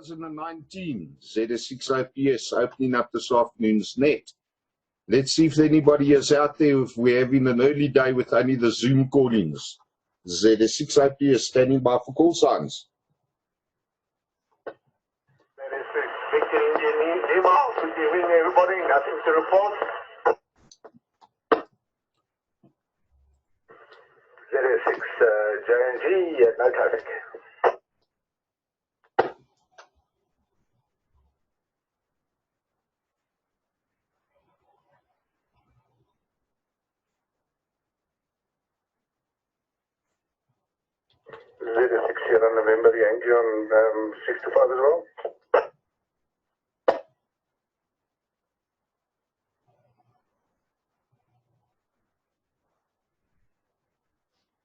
2019, ZS6 OPS opening up this afternoon's net. Let's see if anybody is out there, if we're having an early day with only the Zoom callings. ZS6 OPS standing by for call signs. ZS6, Victor Indian Lima, good evening everybody, nothing to report. ZS6 JNG, no traffic. ZS6 Sierra November Yankee on 65 as well.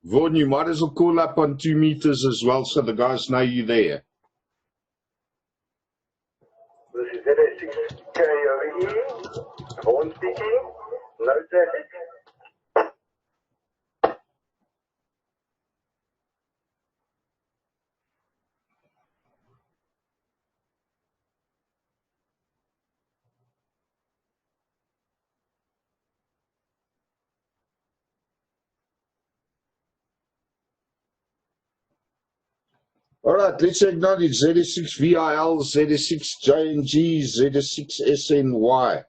Vaughan, you might as well call up on 2 meters as well so the guys know you're there. This is ZS6 KOE, Vaughan speaking, no traffic. All right, let's acknowledge ZS6 VIL, ZS6 JNG, ZS6 SNY,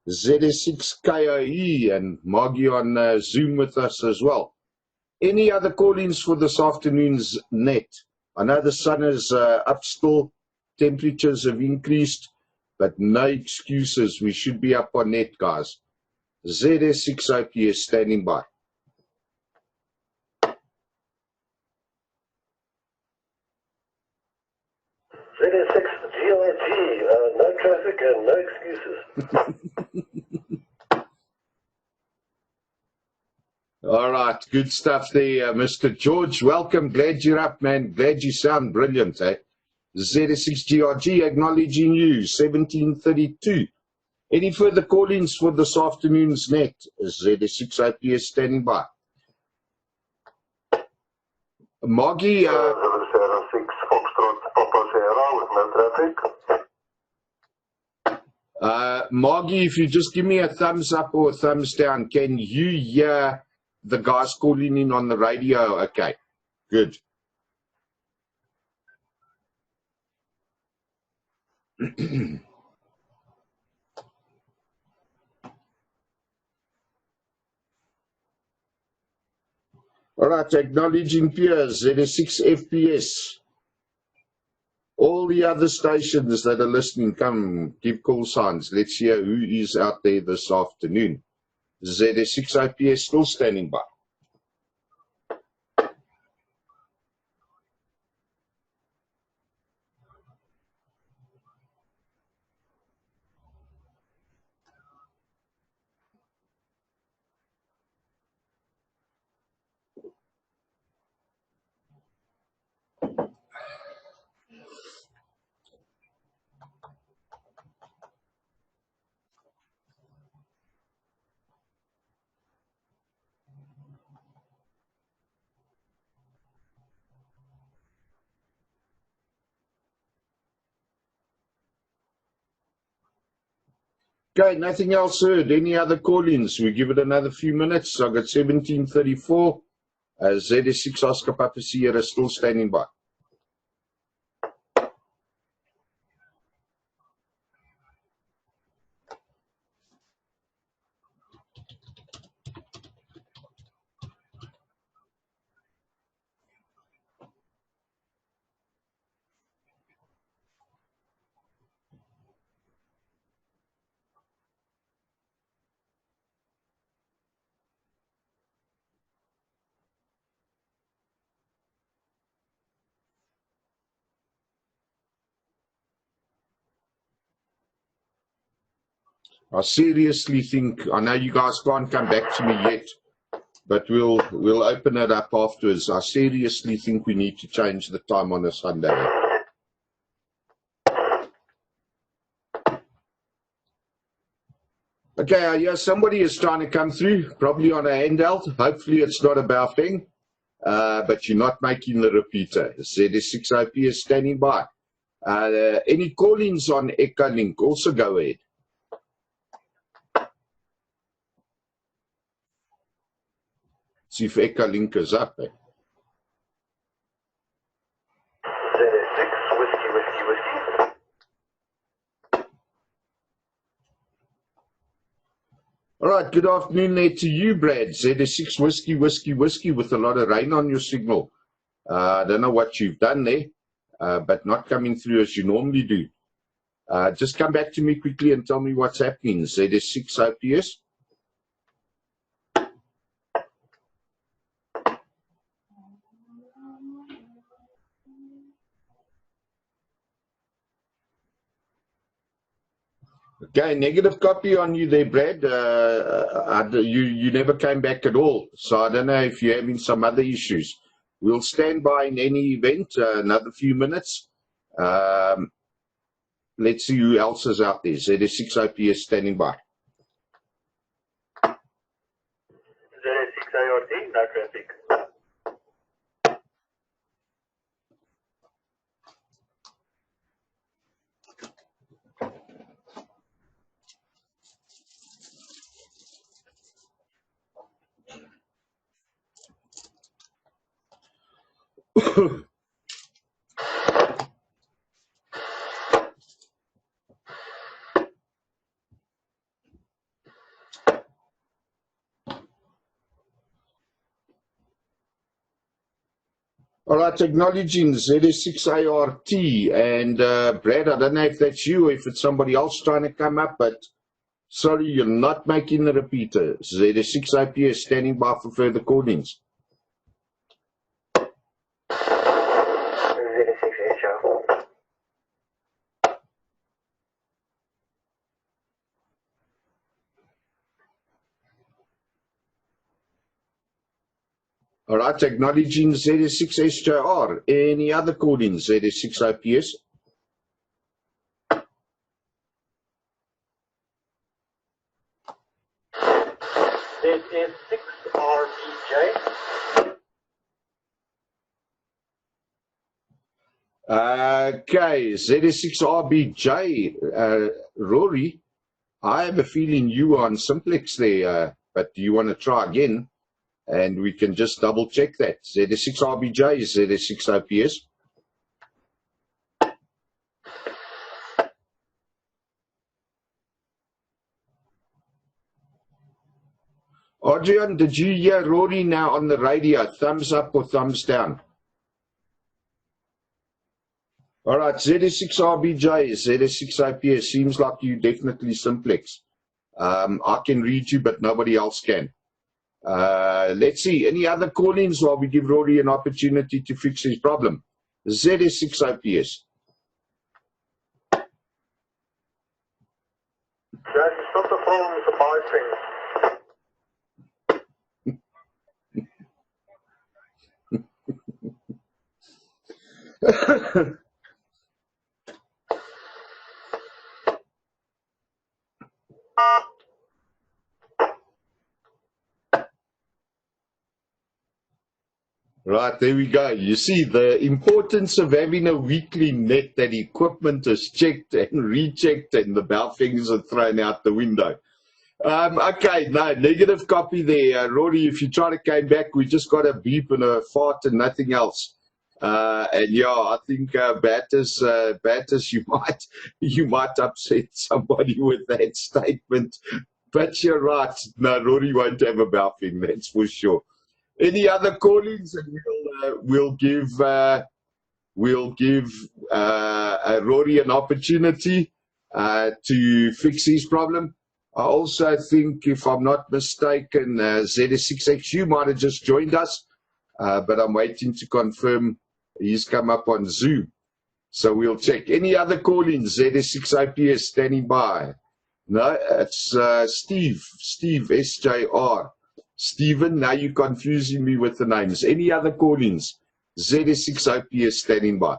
ZS6 KOE, and Maggie on Zoom with us as well. Any other call-ins for this afternoon's net? I know the sun is up still, temperatures have increased, but no excuses. We should be up on net, guys. ZS6 OPS standing by. ZS6 GIG, no traffic and no excuses. All right, good stuff there, Mr. George. Welcome, glad you're up, man. Glad you sound brilliant, eh? ZS6 GRG acknowledging you, 1732. Any further call-ins for this afternoon's net? ZS6 OPS standing by. Maggie, 706 Foxtrot Papa Sierra with no traffic. Maggie, if you just give me a thumbs up or a thumbs down, can you hear the guys calling in on the radio? Okay, good. All right, acknowledging peers, ZS6 FPS. All the other stations that are listening, come give call signs. Let's hear who is out there this afternoon. ZS6 OPS still standing by. Okay, nothing else heard. Any other call-ins? We give it another few minutes. I got 1734. ZS6 Oscar Papa Sierra still standing by. I seriously think, I know you guys can't come back to me yet, but we'll open it up afterwards. I seriously think we need to change the time on a Sunday. Okay, I hear somebody is trying to come through, probably on a handheld. Hopefully it's not a Baofeng, but you're not making the repeater. ZS6 OPS standing by. Any call-ins on ECRN, also go ahead. See if ECRN is up. ZS6, whiskey, whiskey, whiskey. All right, good afternoon there to you, Brad. ZS6 whiskey, whiskey, whiskey with a lot of rain on your signal. I don't know what you've done there, but not coming through as you normally do. Just come back to me quickly and tell me what's happening. ZS6 OPS. Okay, negative copy on you there, Brad. You never came back at all, so I don't know if you're having some other issues. We'll stand by in any event, another few minutes. Let's see who else is out there. ZS6 OPS standing by. ZS6 ART, no traffic. All right, acknowledging ZS6 ART. And Brad, I don't know if that's you or if it's somebody else trying to come up, but sorry, you're not making the repeater. ZS6 OPS standing by for further callings. ZS6 Echo. All right, acknowledging ZS6 SJR. Any other callings? ZS6 OPS. ZS6 RBJ. Okay, ZS6 RBJ. Rory, I have a feeling you are on simplex there, but do you want to try again? And we can just double check that. ZS6 RBJ is ZS6 OPS. Adrian, did you hear Rory now on the radio? Thumbs up or thumbs down? All right, ZS6 RBJ, ZS6 OPS. Seems like you definitely simplex. I can read you, but nobody else can. Let's see. Any other call-ins while we give Rory an opportunity to fix his problem? ZS6 OPS. Guys, it's not the problem with the biting. Right, there we go. You see the importance of having a weekly net, that equipment is checked and rechecked and the bell fingers are thrown out the window. Okay, no, negative copy there. Rory, if you try to come back, we just got a beep and a fart and nothing else. And yeah, I think Batters, you might upset somebody with that statement. But you're right. No, Rory won't have a bouffing, that's for sure. Any other callings, and we'll give Rory an opportunity to fix his problem. I also think, if I'm not mistaken, ZS6XU might have just joined us, but I'm waiting to confirm he's come up on Zoom. So we'll check. Any other call-ins? ZS6 OPS standing by. No, it's Steve SJR. Stephen, now you're confusing me with the names. Any other call-ins? ZS6 OPS standing by.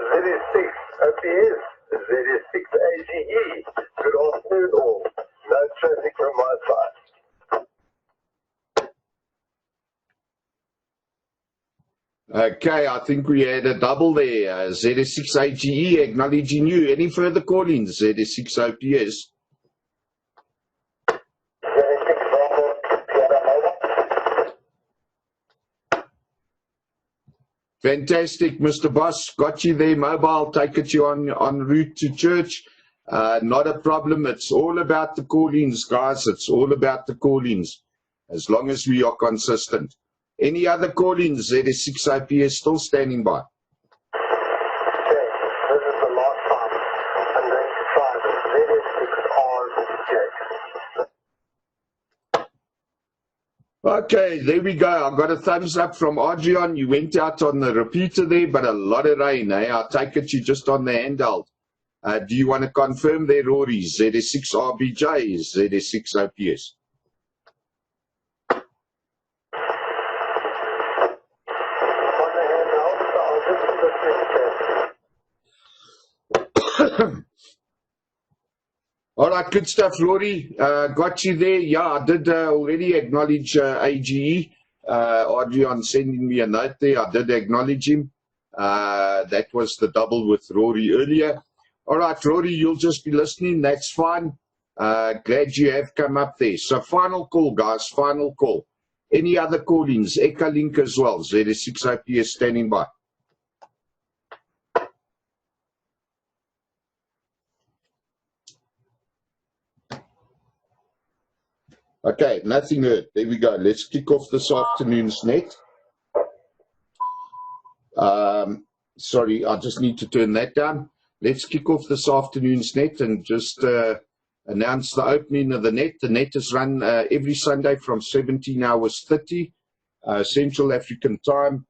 ZS6 OPS, ZS6 AGE. Good afternoon all. No traffic from my side. Okay, I think we had a double there. ZS6 AGE acknowledging you. Any further call-ins? ZS6 OPS. Fantastic, Mr. Boss. Got you there, mobile. Take it you on route to church. Not a problem. It's all about the call-ins, guys. It's all about the call-ins, as long as we are consistent. Any other call-ins? ZS6 OPS still standing by. Okay, this is the last time. I'm going to try the ZS6RJ. Okay, there we go. I got a thumbs up from Adrian. You went out on the repeater there, but a lot of rain. Eh? I take it you just on the handheld. Do you want to confirm there, Rory? ZS6RBJ, ZS6OPS. All right, good stuff, Rory. Got you there. Yeah, I did already acknowledge AGE. Adrian sending me a note there. I did acknowledge him. That was the double with Rory earlier. All right, Rory, you'll just be listening. That's fine. Glad you have come up there. So final call, guys, final call. Any other call-ins? Echolink as well. ZS6OPS standing by. Okay, nothing heard. There we go. Let's kick off this afternoon's net. Sorry, I just need to turn that down. Let's kick off this afternoon's net and just announce the opening of the net. The net is run every Sunday from 17 hours 30 Central African time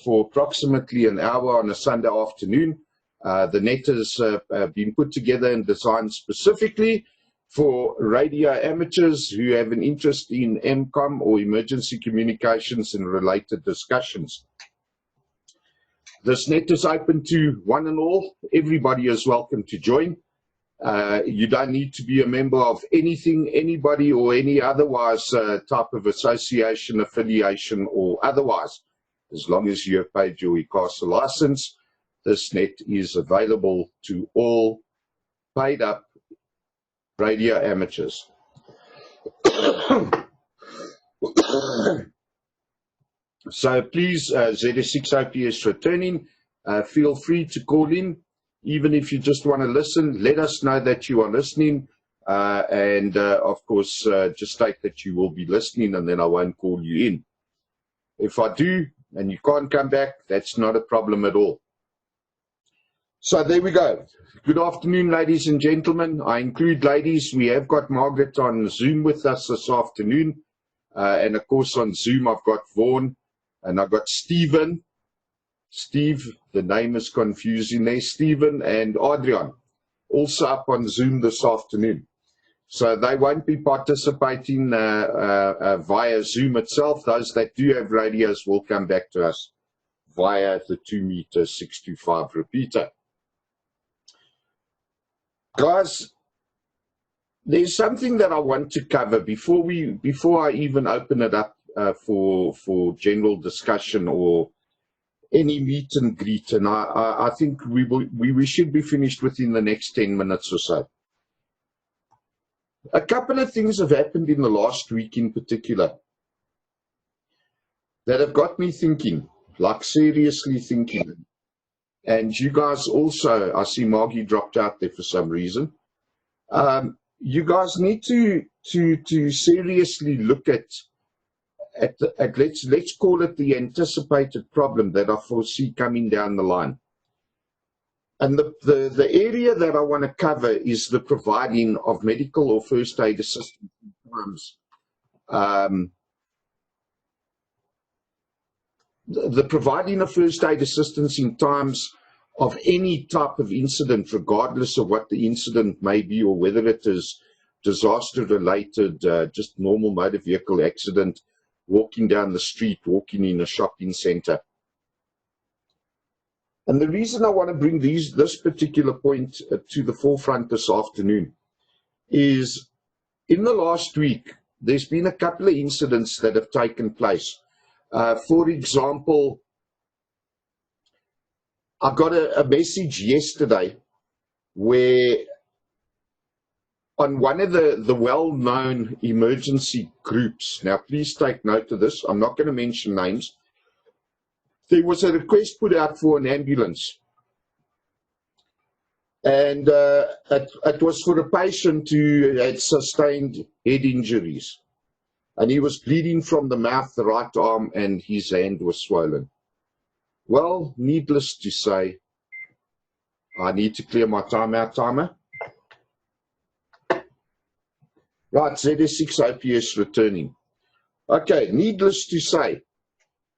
for approximately an hour on a Sunday afternoon. The net has been put together and designed specifically for radio amateurs who have an interest in MCOM or emergency communications and related discussions. This net is open to one and all. Everybody is welcome to join. You don't need to be a member of anything, anybody, or any otherwise type of association, affiliation, or otherwise. As long as you have paid your ICASA license, this net is available to all paid up radio amateurs. So please, ZS6OPS returning, feel free to call in. Even if you just want to listen, let us know that you are listening. And of course, just state that you will be listening and then I won't call you in. If I do and you can't come back, that's not a problem at all. So there we go. Good afternoon, ladies and gentlemen. I include ladies. We have got Margaret on Zoom with us this afternoon. And of course on Zoom, I've got Vaughan and I've got Stephen. Steve, the name is confusing there. Stephen and Adrian also up on Zoom this afternoon. So they won't be participating via Zoom itself. Those that do have radios will come back to us via the 2-meter 625 repeater. Guys, there's something that I want to cover before I even open it up for general discussion or any meet and greet, and I think we should be finished within the next 10 minutes or so. A couple of things have happened in the last week in particular that have got me thinking, like seriously thinking. And you guys also, I see Margie dropped out there for some reason. You guys need to seriously look at let's call it the anticipated problem that I foresee coming down the line. And the area that I want to cover is the providing of medical or first aid assistance in times. The providing of first aid assistance in times of any type of incident, regardless of what the incident may be or whether it is disaster related, just normal motor vehicle accident, walking down the street, walking in a shopping center. And the reason I want to bring this particular point to the forefront this afternoon is in the last week, there's been a couple of incidents that have taken place. For example, I got a message yesterday where on one of the well-known emergency groups, now please take note of this, I'm not going to mention names, there was a request put out for an ambulance. And it was for a patient who had sustained head injuries. And he was bleeding from the mouth, the right arm, and his hand was swollen. Well, needless to say, I need to clear my timeout timer. Right, ZS6 OPS returning. Okay, needless to say,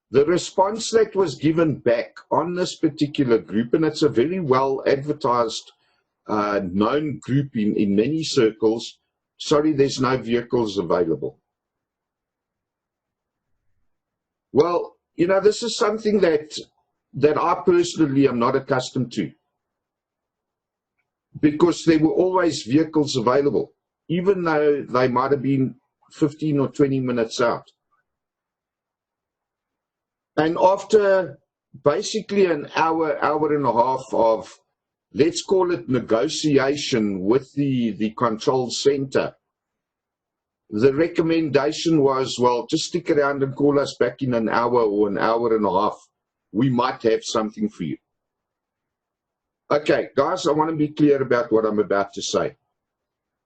the response that was given back on this particular group, and it's a very well advertised, known group in many circles, sorry, there's no vehicles available. Well, you know, this is something that I personally am not accustomed to, because there were always vehicles available, even though they might have been 15 or 20 minutes out. And after basically an hour and a half of, let's call it negotiation with the control center, the recommendation was, well, just stick around and call us back in an hour or an hour and a half. We might have something for you. Okay, guys, I want to be clear about what I'm about to say.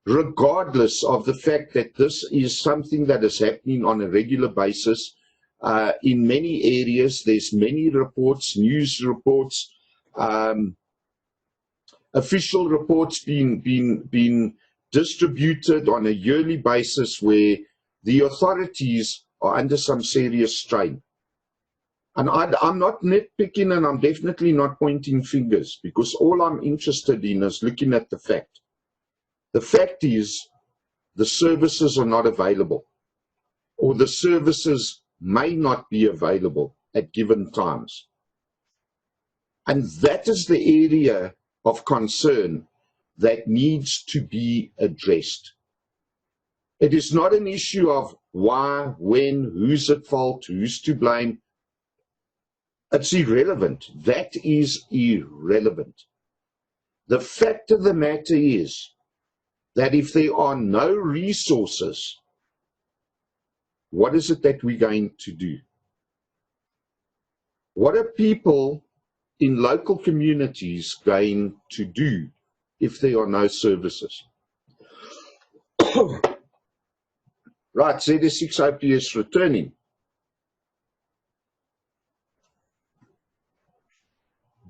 Regardless of the fact that this is something that is happening on a regular basis, in many areas, there's many reports, news reports, official reports being distributed on a yearly basis where the authorities are under some serious strain. And I'm not nitpicking, and I'm definitely not pointing fingers, because all I'm interested in is looking at the fact. The fact is the services are not available, or the services may not be available at given times. And that is the area of concern that needs to be addressed. It is not an issue of why, when, who's at fault, who's to blame. It's irrelevant. That is irrelevant. The fact of the matter is that if there are no resources, what is it that we're going to do? What are people in local communities going to do if there are no services? Right, ZS6 OPS returning.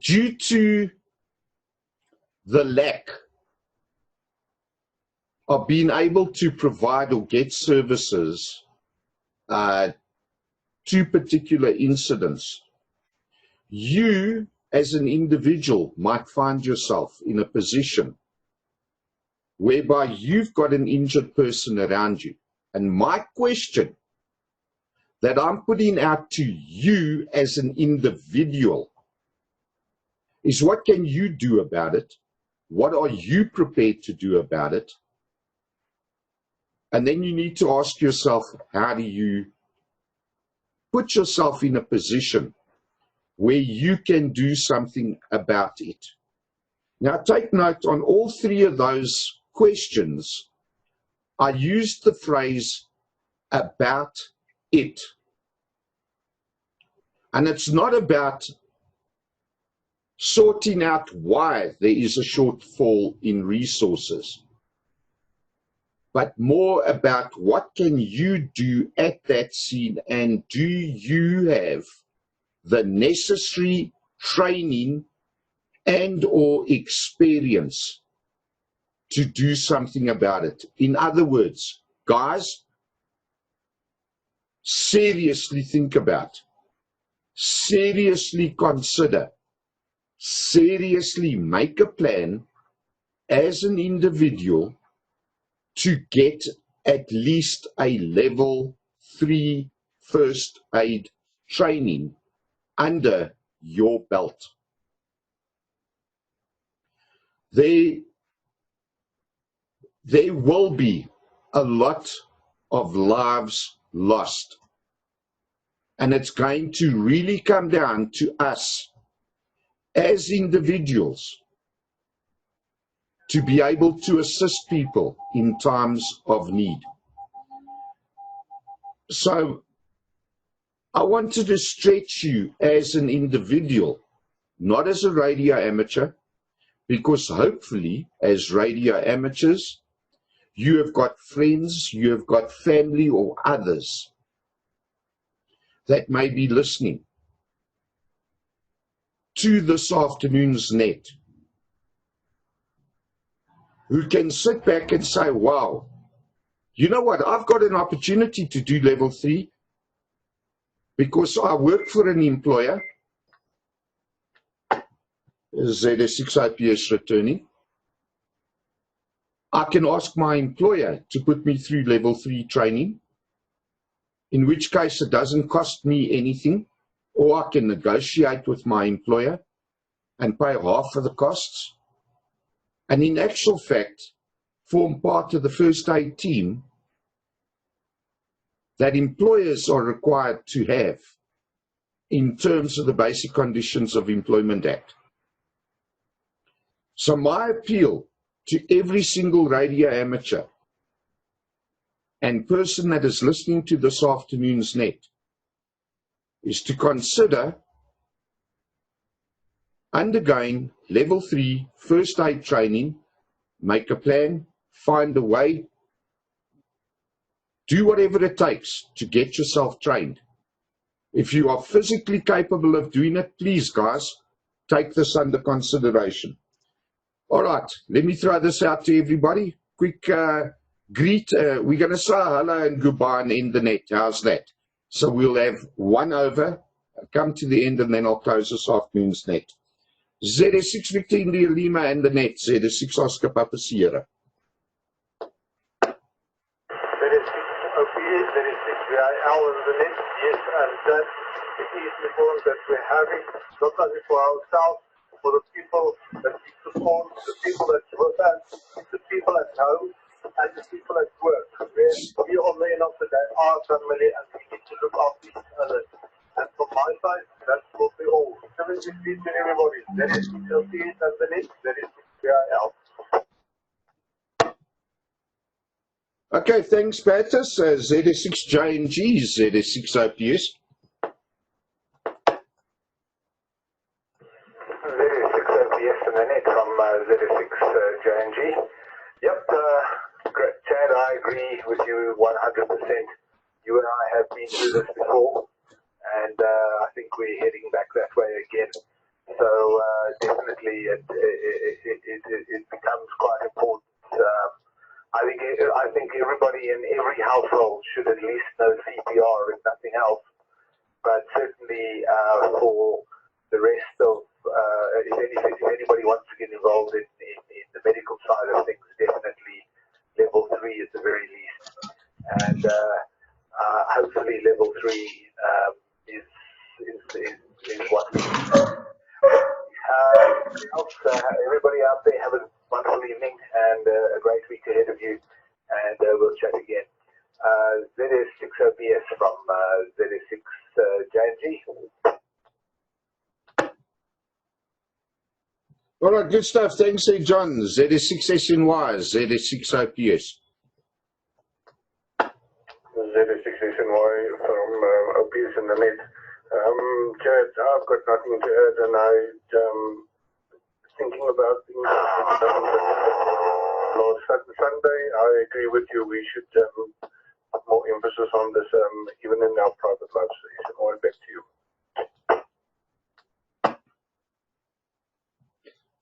Due to the lack of being able to provide or get services to particular incidents, you as an individual might find yourself in a position whereby you've got an injured person around you. And my question that I'm putting out to you as an individual is, what can you do about it? What are you prepared to do about it? And then you need to ask yourself, how do you put yourself in a position where you can do something about it? Now, take note, on all three of those questions, I used the phrase about it. And it's not about sorting out why there is a shortfall in resources, but more about what can you do at that scene, and do you have the necessary training and or experience to do something about it. In other words, guys, seriously think about, seriously consider, seriously make a plan as an individual to get at least a level 3 first aid training under your belt. There will be a lot of lives lost. And it's going to really come down to us as individuals to be able to assist people in times of need. So I wanted to stretch you as an individual, not as a radio amateur, because hopefully as radio amateurs, you have got friends, you have got family or others that may be listening to this afternoon's net, who can sit back and say, wow, you know what, I've got an opportunity to do level 3 because I work for an employer, ZS6 IPS returning. I can ask my employer to put me through level 3 training, in which case it doesn't cost me anything, or I can negotiate with my employer and pay half of the costs, and in actual fact form part of the first aid team that employers are required to have in terms of the Basic Conditions of Employment Act. So my appeal to every single radio amateur and person that is listening to this afternoon's net is to consider undergoing level 3 first aid training, make a plan, find a way, do whatever it takes to get yourself trained. If you are physically capable of doing it, please guys, take this under consideration. All right, let me throw this out to everybody. Quick greet. We're going to say hello and goodbye and end the net. How's that? So we'll have one over, come to the end, and then I'll close this afternoon's net. ZS6 Victor India Lima and the net. ZS6 Oscar Papa Sierra. ZS6 OPS, ZS6 VIL in the net. Yes, and that it is important that we're having, not only for ourselves, for the people that we support, the people that with us, the people at home, and the people at work. We all men of the day are family, and we need to look after each other. And from my side, that's what we all. 76 feet to everybody. That is OPS and the net. That is VIL. Okay, thanks, Patus. ZS6 JNG, ZS6 OPS. ZS6 OPS and the net from ZS6 JNG. Yep, great, Chad, I agree with you 100%. You and I have been through this before, and I think we're heading back that way again. So definitely it becomes quite important. I think everybody in every household should at least know CPR, if nothing else. But certainly for the rest of, if anybody wants to get involved in the medical side of things, definitely level 3 at the very least. And hopefully level 3 is what we need. Everybody out there, have a wonderful evening and a great week ahead of you, and we'll chat again. ZS6 OPS from ZS6 JNG. All right, good stuff. Thanks, hey, John. ZS6 SNY, ZS6 OPS. ZS6 SNY from OPS in the net. Chad, I've got nothing to add, and thinking about things last Sunday, I agree with you. We should put more emphasis on this, even in our private lives. SNY, back to you.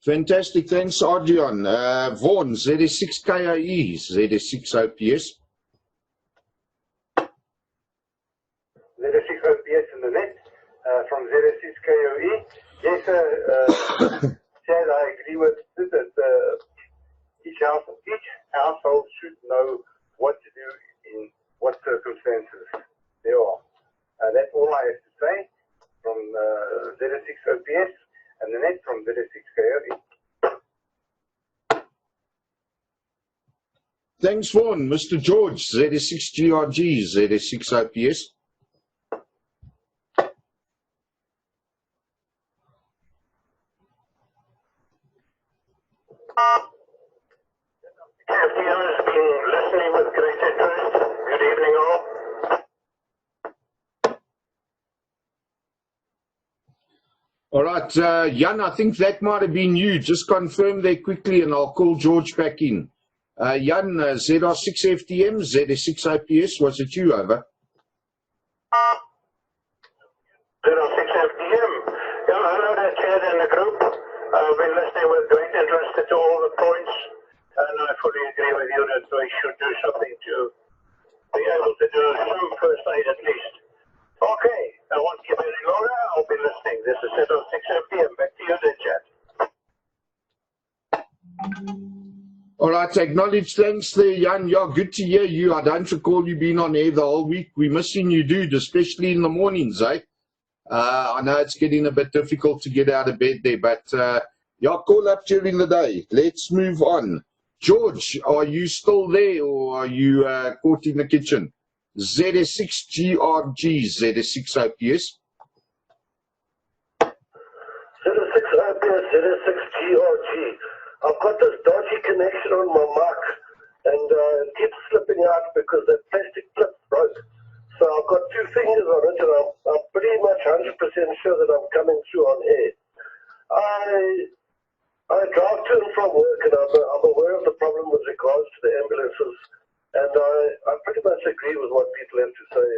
Fantastic. Thanks, Adrian. Vaughan, ZS6 KIE, ZS6 OPS. ZS6 OPS in the net from ZS6 KOE. Yes, Chad, I agree with you that each household should know what to do in what circumstances there are. That's all I have to say from ZS6 OPS and the net from ZS6 KOE. Thanks, Vaughan. Mr. George, ZS6 GRG, ZS6 OPS. All right, Jan, I think that might have been you. Just confirm there quickly and I'll call George back in. Jan, ZR6 FTM, ZS6 OPS, was it you, over? ZR6 FTM. Yeah, hello there, Chad and the group. I've been listening with great interest to all the points, and I fully agree with you that we should do something to be able to do some first aid at least. Okay, I won't keep it any longer. I'll be listening. This is ZR6 FTM. Back to you then, Chad. All right, acknowledge thanks there, Jan. Yeah, good to hear you. I don't recall you being on air the whole week. We're missing you, dude, especially in the mornings, eh? I know it's getting a bit difficult to get out of bed there, but yeah, call up during the day. Let's move on. George, are you still there or are you caught in the kitchen? ZS6GRG, ZS6 OPS. ZS6 OPS, ZS6GRG. I've got this dodgy connection on my mic and it keeps slipping out because the plastic clip broke. So I've got two fingers on it and I'm pretty much 100% sure that I'm coming through on air. I drive to and from work and I'm aware of the problem with regards to the ambulances, and I pretty much agree with what people have to say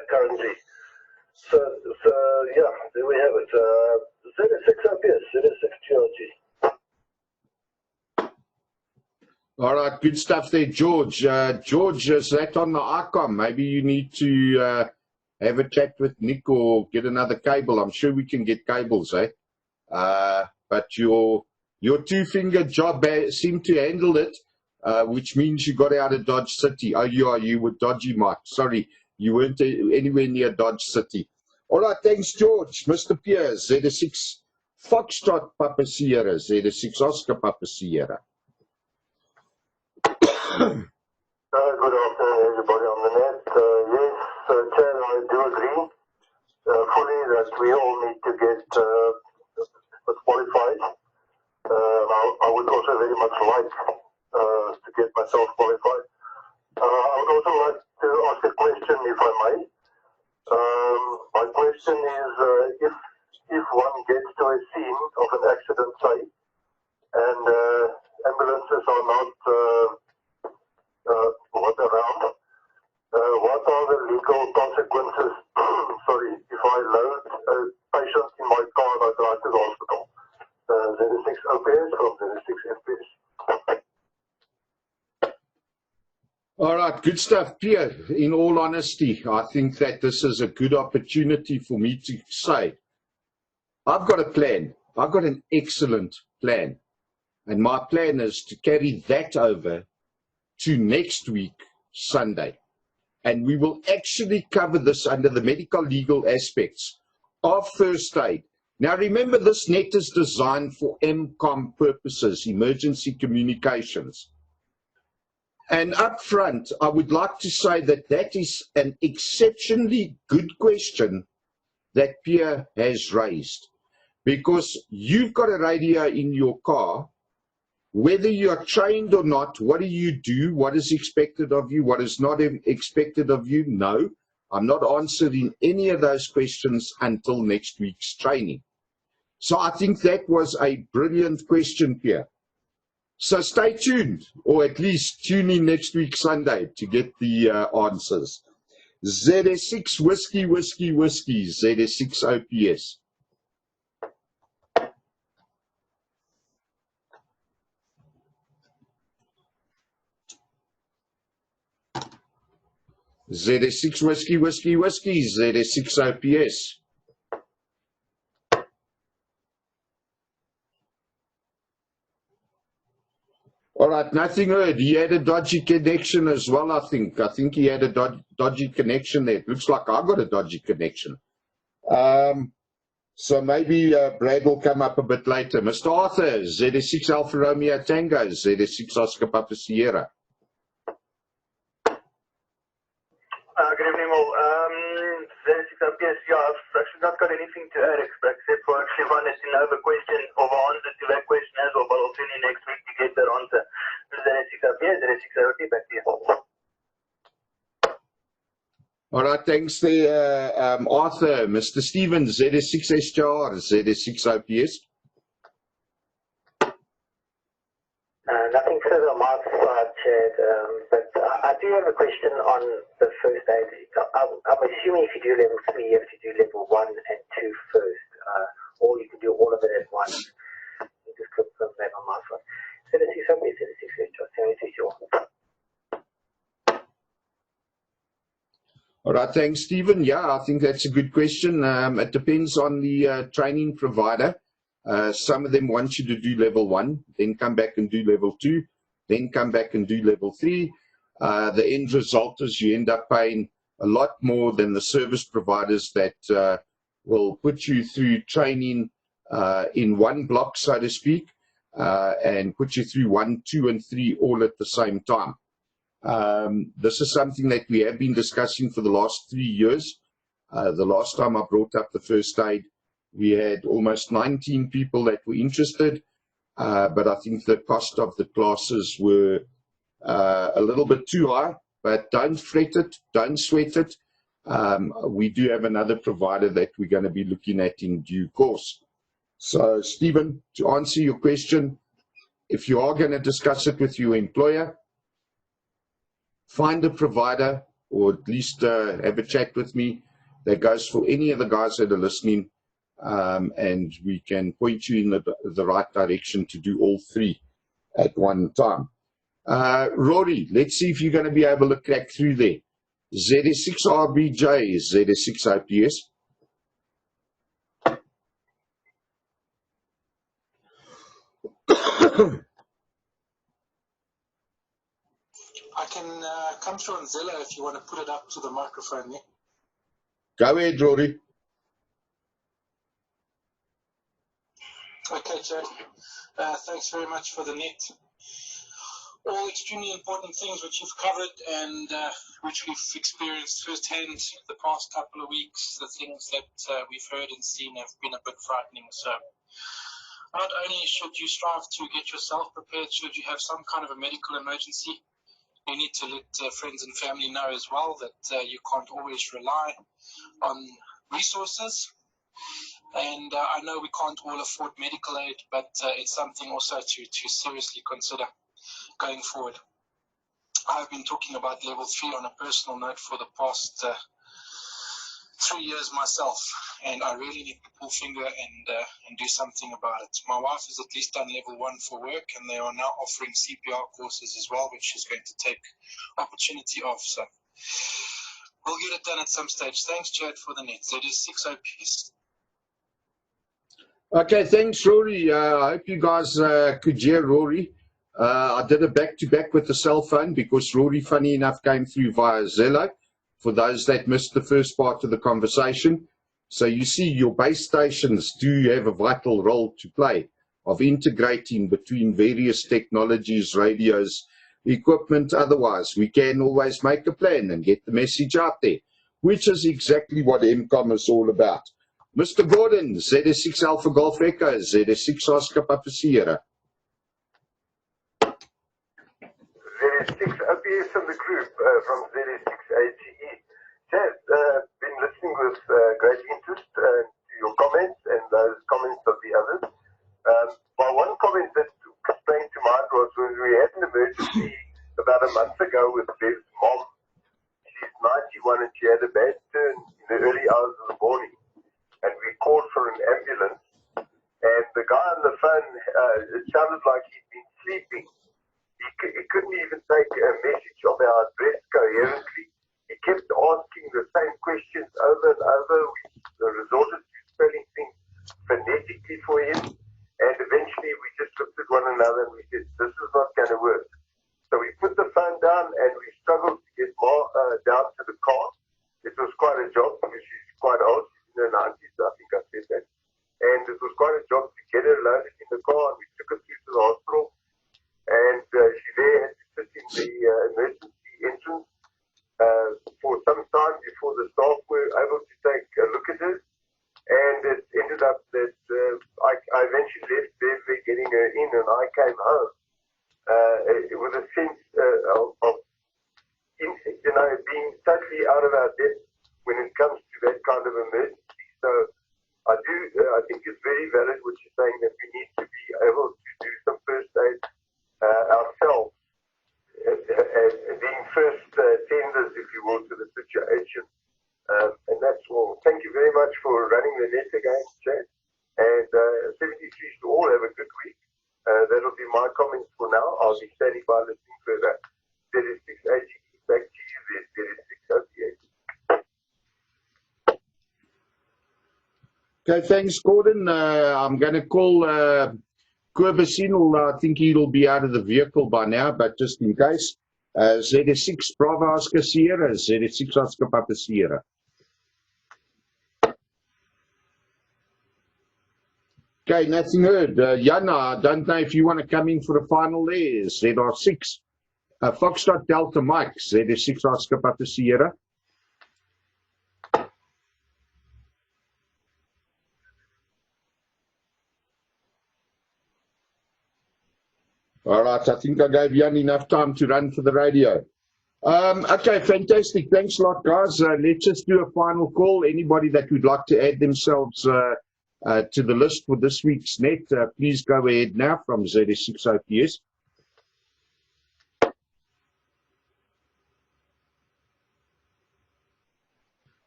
currently. So yeah, there we have it. ZS6 OPS, ZS6GRG. All right, good stuff there, George. George, is that on the ICOM? Maybe you need to have a chat with Nick or get another cable. I'm sure we can get cables, eh? But your two-finger job seemed to handle it, which means you got out of Dodge City. Oh, you were Dodgy, Mike. Sorry, you weren't anywhere near Dodge City. All right, thanks, George. Mr. Piers, ZS6 Foxtrot Papa Sierra, ZS6 Oscar Papa Sierra. Good afternoon, everybody on the net. Yes, Chad, I do agree fully that we all need to get qualified. I would also very much like to get myself qualified. I would also like to ask a question, if I may. My question is, if one gets to a scene of an accident, say, and ambulances are not around, what are the legal consequences? Sorry, if I load a patient in my car and I drive to the hospital. ZS6 OPS from ZS6 FPS. All right, good stuff, Pierre. In all honesty, I think that this is a good opportunity for me to say, I've got a plan. I've got an excellent plan. And my plan is to carry that over to next week, Sunday. And we will actually cover this under the medical legal aspects of first aid. Now, remember, this net is designed for MCOM purposes, emergency communications. And up front, I would like to say that that is an exceptionally good question that Pierre has raised. Because you've got a radio in your car, whether you are trained or not, what do you do? What is expected of you? What is not expected of you? No, I'm not answering any of those questions until next week's training. So I think that was a brilliant question, Pierre. So stay tuned, or at least tune in next week, Sunday, to get the answers. ZS6 Whiskey, Whiskey, Whiskey, ZS6 OPS. ZS6 Whiskey, Whiskey, Whiskey, ZS6 OPS. All right, nothing heard. He had a dodgy connection as well, I think. I think he had a dodgy connection there. It looks like I got a dodgy connection. So maybe Brad will come up a bit later. Mr. Arthur, ZS6 Alfa Romeo Tango, ZS6 Oscar Papa Sierra. Good evening, all. ZS6 OPS, yeah, I've actually not got anything to add except for actually one that's in over question or answer to that question as well, but I'll tell you next week to get that answer. ZS6 OPS, ZS6 OPS, back to you. All right, thanks there, Arthur. Mr. Stevens, ZS6SJR, ZS6OPS. Nothing further on my side, Chad, but I do have a question on the first aid. I'm assuming if you do level 3, you have to do level 1 and 2 first, or you can do all of it at once. You just confirm that on my side. ZS6OPS, ZS6SJR, All right, thanks, Stephen. Yeah, I think that's a good question. It depends on the training provider. Some of them want you to do level 1, then come back and do level 2, then come back and do level 3. The end result is you end up paying a lot more than the service providers that will put you through training in one block, so to speak, and put you through 1, 2, and 3 all at the same time. This is something that we have been discussing for the last 3 years. The last time I brought up the first aid, we had almost 19 people that were interested, but I think the cost of the classes were a little bit too high. But don't fret it, don't sweat it. We do have another provider that we're going to be looking at in due course. So, Stephen, to answer your question, if you are going to discuss it with your employer, find a provider, or at least have a chat with me that goes for any of the guys that are listening, and we can point you in the right direction to do all 3 at one time. Rory, let's see if you're going to be able to crack through there. ZS6RBJ, ZS6OPS. I can come through on Zilla if you want to put it up to the microphone there. Go ahead, Rory. Okay, Chad. Thanks very much for the net. All extremely important things which you've covered and which we've experienced firsthand the past couple of weeks. The things that we've heard and seen have been a bit frightening. So not only should you strive to get yourself prepared, should you have some kind of a medical emergency, you need to let friends and family know as well that you can't always rely on resources. And I know we can't all afford medical aid, but it's something also to seriously consider going forward. I've been talking about level 3 on a personal note for the past 3 years myself, and I really need to pull finger and do something about it. My wife has at least done level 1 for work, and they are now offering CPR courses as well, which she's going to take opportunity of. So we'll get it done at some stage. Thanks, Chad, for the net. ZS6OPS. Okay, thanks, Rory. I hope you guys could hear Rory. I did a back-to-back with the cell phone because Rory, funny enough, came through via Zello, for those that missed the first part of the conversation. So you see, your base stations do have a vital role to play of integrating between various technologies, radios, equipment. Otherwise, we can always make a plan and get the message out there, which is exactly what MCOM is all about. Mr. Gordon, ZS6 Alpha Golf Echo, ZS6 Oscar Papa Sierra. ZS6 OPS from the group from ZS6 AGE. Chad, been listening with great interest to your comments and those comments of the others. My one comment that sprang to mind was when we had an emergency about a month ago with Bev's mom. She's 91 and she had a bad turn in the early hours of the morning. And we called for an ambulance. And the guy on the phone, it sounded like he'd been sleeping. He couldn't even take a message of our address coherently. He kept asking the same questions over and over. We resorted to spelling things phonetically for him. And eventually we just looked at one another and we said, this is not going to work. So we put the phone down and we struggled to get Ma down to the car. It was quite a job because she's quite old. She's in her 90s, I think I said that. And it was quite a job to get her loaded in the car, and we took her through to the hospital. And she there had to sit in the emergency entrance for some time before the staff were able to take a look at her. And it ended up that I eventually left Bev getting her in, and I came home with a sense of being totally out of our depth when it comes to that kind of emergency. So I think it's very valid what you're saying, that we need to be able to do some first aid ourselves, being first tenders, if you will, to the situation. And that's all. Thank you very much for running the net again, Chad. And 73s to all, have a good week. That'll be my comments for now. I'll be standing by listening further. 3680, back to you there, 3608. Okay, thanks, Gordon. I'm going to call Kobus in, although I think he'll be out of the vehicle by now, but just in case. ZS6 Bravo Oscar Sierra, ZS6 Oscar Papa Sierra. Okay, nothing heard. Jana, I don't know if you want to come in for the final there. ZR6 Foxtrot Delta Mike, ZS6 Oscar Papa Sierra. All right, I think I gave Jan enough time to run for the radio. Okay, fantastic. Thanks a lot, guys. Let's just do a final call. Anybody that would like to add themselves to the list for this week's net, please go ahead now from ZS6 OPS.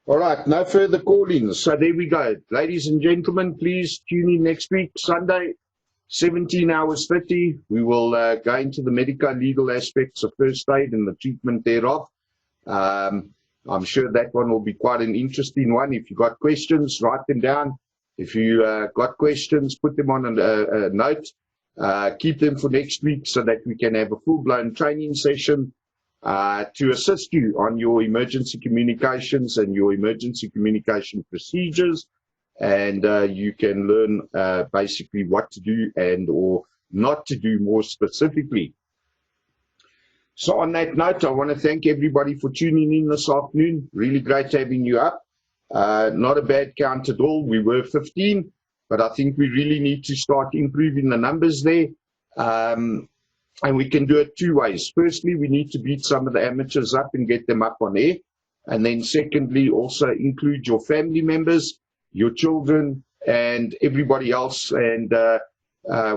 All right, no further call-ins. So there we go. Ladies and gentlemen, please tune in next week, Sunday, 17 hours 30. We will go into the medical legal aspects of first aid and the treatment thereof. I'm sure that one will be quite an interesting one. If you've got questions, write them down. If you got questions, put them on a note. Keep them for next week so that we can have a full-blown training session to assist you on your emergency communications and your emergency communication procedures. And you can learn basically what to do and or not to do more specifically. So on that note, I want to thank everybody for tuning in this afternoon. Really great having you up. Not a bad count at all. We were 15, but I think we really need to start improving the numbers there. And we can do it two ways. Firstly, we need to beat some of the amateurs up and get them up on air. And then secondly, also include your family members, your children, and everybody else. And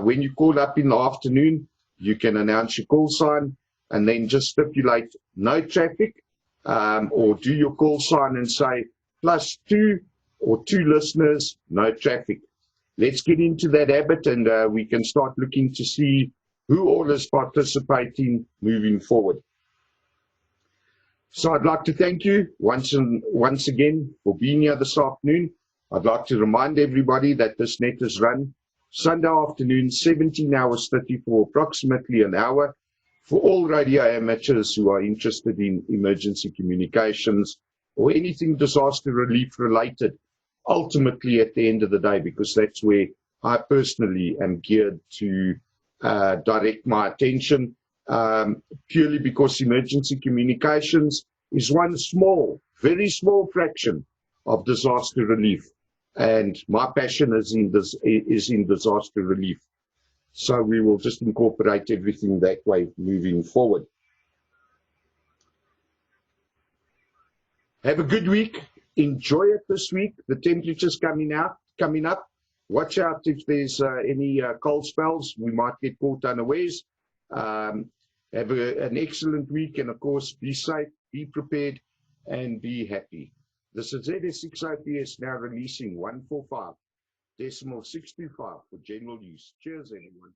when you call up in the afternoon, you can announce your call sign and then just stipulate no traffic, or do your call sign and say +2 or 2 listeners, no traffic. Let's get into that habit, and we can start looking to see who all is participating moving forward. So I'd like to thank you once again for being here this afternoon. I'd like to remind everybody that this net is run Sunday afternoon, 17 hours 30 for approximately an hour, for all radio amateurs who are interested in emergency communications or anything disaster relief related, ultimately at the end of the day, because that's where I personally am geared to direct my attention, purely because emergency communications is one small, very small fraction of disaster relief. And my passion is in disaster relief. So we will just incorporate everything that way moving forward. Have a good week. Enjoy it this week. The temperature's coming up. Watch out if there's any cold spells. We might get caught unawares. Have an excellent week, and of course, be safe, be prepared, and be happy. This is ZS6 OPS now releasing 145.625 for general use. Cheers, everyone.